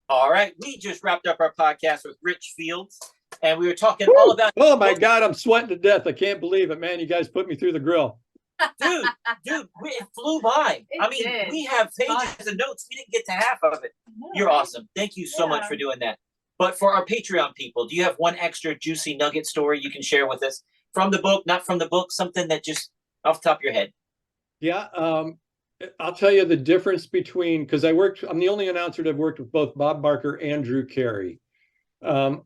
All right. We just wrapped up our podcast with Rich Fields, and we were talking all Woo! about Oh my God, I'm sweating to death. I can't believe it, man. You guys put me through the grill. dude, it flew by. I mean, did. we have Fun. pages of notes. We didn't get to half of it. You're awesome. Thank you so much Yeah. for doing that. But for our Patreon people, do you have one extra juicy nugget story you can share with us from the book, not from the book, something that just off the top of your head? Yeah, I'll tell you the difference between, because I'm the only announcer that have worked with both Bob Barker and Drew Carey. And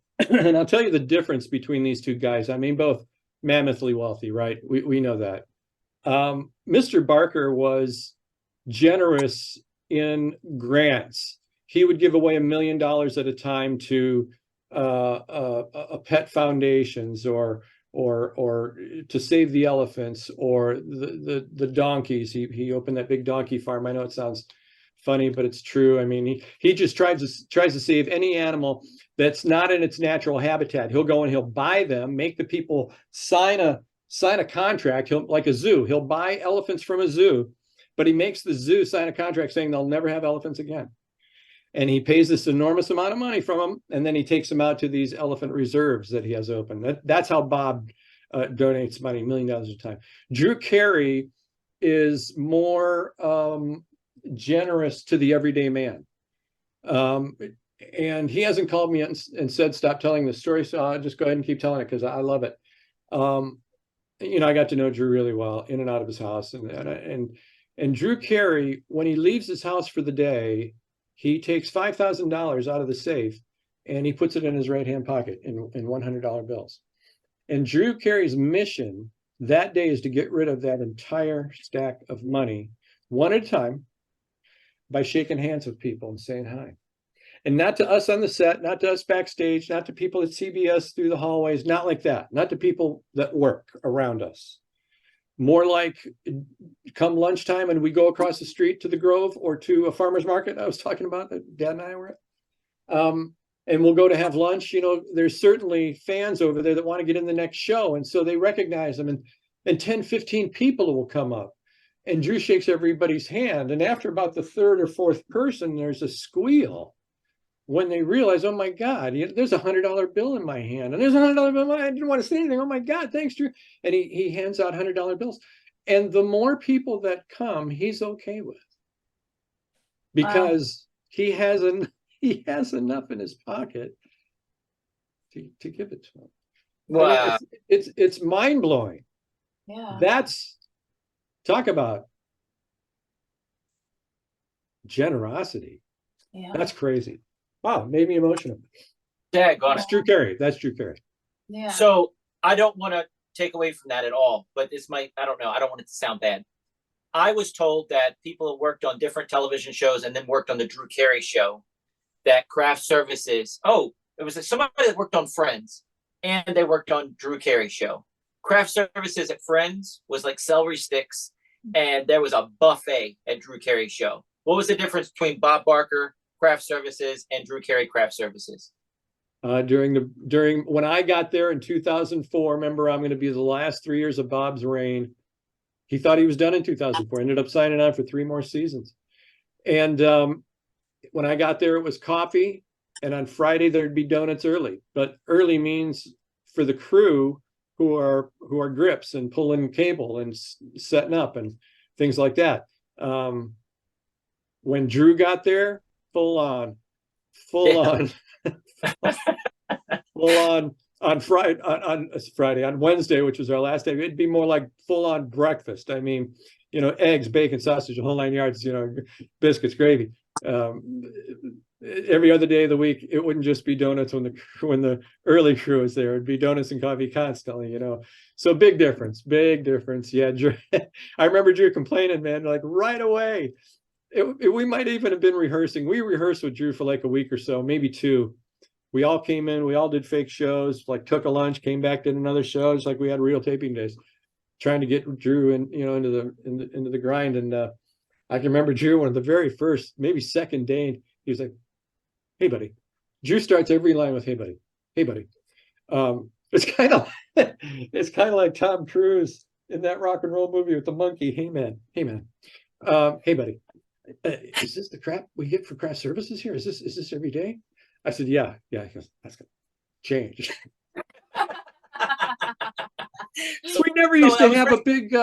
I'll tell you the difference between these two guys. I mean, both mammothly wealthy, right? We know that. Mr. Barker was generous in grants. He would give away $1 million at a time to pet foundations, or to save the elephants, or the donkeys. He opened that big donkey farm. I know it sounds funny, but it's true. I mean, he just tries to save any animal that's not in its natural habitat. He'll go and he'll buy them, make the people sign a contract. He'll, like a zoo, he'll buy elephants from a zoo, but he makes the zoo sign a contract saying they'll never have elephants again. And he pays this enormous amount of money from them, and then he takes them out to these elephant reserves that he has open. That's how Bob donates money, $1 million at a time. Drew Carey is more generous to the everyday man. And he hasn't called me and said, stop telling the story. So I'll just go ahead and keep telling it because I love it. I got to know Drew really well, in and out of his house. And Drew Carey, when he leaves his house for the day, he takes $5,000 out of the safe and he puts it in his right-hand pocket in $100 bills. And Drew Carey's mission that day is to get rid of that entire stack of money one at a time by shaking hands with people and saying hi. And not to us on the set, not to us backstage, not to people at CBS through the hallways, not like that. Not to people that work around us. More like, come lunchtime and we go across the street to the Grove or to a farmer's market I was talking about that Dad and I were at. And we'll go to have lunch. There's certainly fans over there that want to get in the next show. And so they recognize them, and 10, 15 people will come up. And Drew shakes everybody's hand. And after about the third or fourth person, there's a squeal when they realize, oh my God, there's $100 bill in my hand, and there's $100 bill. I didn't want to say anything. Oh my God, thanks, Drew. And he hands out $100 bills. And the more people that come, he's okay with, because he has enough in his pocket to give it to him. Wow. I mean, it's mind blowing. Yeah. That's, talk about generosity. Yeah. That's crazy. Wow, made me emotional. That's Drew Carey. That's Drew Carey. Yeah. So I don't want to take away from that at all, but this might, I don't know. I don't want it to sound bad. I was told that people who worked on different television shows and then worked on the Drew Carey show, that craft services, it was somebody that worked on Friends and they worked on Drew Carey show. Craft services at Friends was like celery sticks, and there was a buffet at Drew Carey show. What was the difference between Bob Barker craft services and Drew Carey craft services? During when I got there in 2004, remember, I'm going to be the last 3 years of Bob's reign. He thought he was done in 2004, ended up signing on for 3 more seasons. And when I got there, it was coffee, and on Friday there'd be donuts early. But early means for the crew who are grips and pulling cable and setting up and things like that. When Drew got there, full on on Friday, on Wednesday, which was our last day, it'd be more like full on breakfast. I mean, eggs, bacon, sausage, a whole 9 yards, biscuits, gravy. Every other day of the week, it wouldn't just be donuts when the early crew was there. It'd be donuts and coffee constantly, So big difference. Yeah, Drew, I remember Drew complaining, man, like right away. We might even have been rehearsing. We rehearsed with Drew for like a week or so, maybe 2. We all came in, we all did fake shows, like took a lunch, came back, did another show. It's like we had real taping days, trying to get Drew into the grind. And I can remember Drew, one of the very first, maybe second day, he was like, "Hey buddy." Drew starts every line with "Hey buddy, hey buddy." It's kind of like Tom Cruise in that rock and roll movie with the monkey. "Hey man, hey man, hey buddy." Is this the crap we get for craft services here? Is this every day? I said, yeah. He goes, that's gonna change. We never used to have a big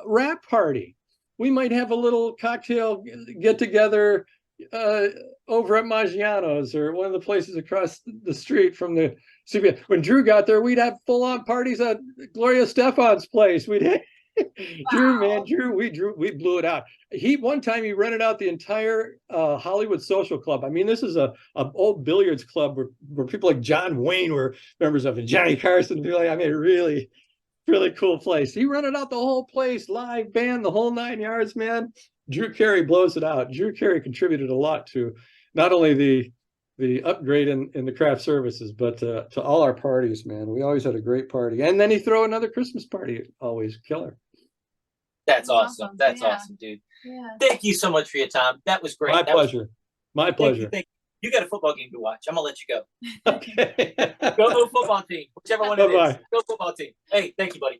wrap party. We might have a little cocktail get together over at Maggiano's or one of the places across the street from the CBS. When Drew got there, we'd have full-on parties at Gloria Stefan's place. We'd have Drew, we blew it out. One time he rented out the entire Hollywood Social Club. I mean, this is a old billiards club where people like John Wayne were members of, and Johnny Carson. I mean, really, really cool place. He rented out the whole place, live band, the whole 9 yards, man. Drew Carey blows it out. Drew Carey contributed a lot to not only the upgrade in the craft services, but to all our parties, man. We always had a great party. And then he throw another Christmas party, always killer. That's awesome. That's awesome, dude. Yeah. Thank you so much for your time. That was great. My pleasure. My pleasure. Thank you. You got a football game to watch. I'm gonna let you go. Okay. Go football team, whichever one it is. Go football team. Hey, thank you, buddy.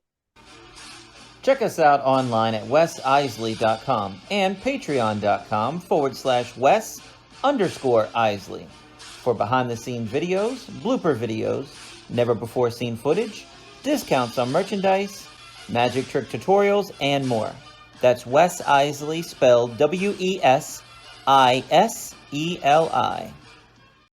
Check us out online at wesisley.com and patreon.com/Wes_Isley for behind-the-scenes videos, blooper videos, never-before-seen footage, discounts on merchandise, magic trick tutorials, and more. That's Wes Iseli, spelled WESISELI.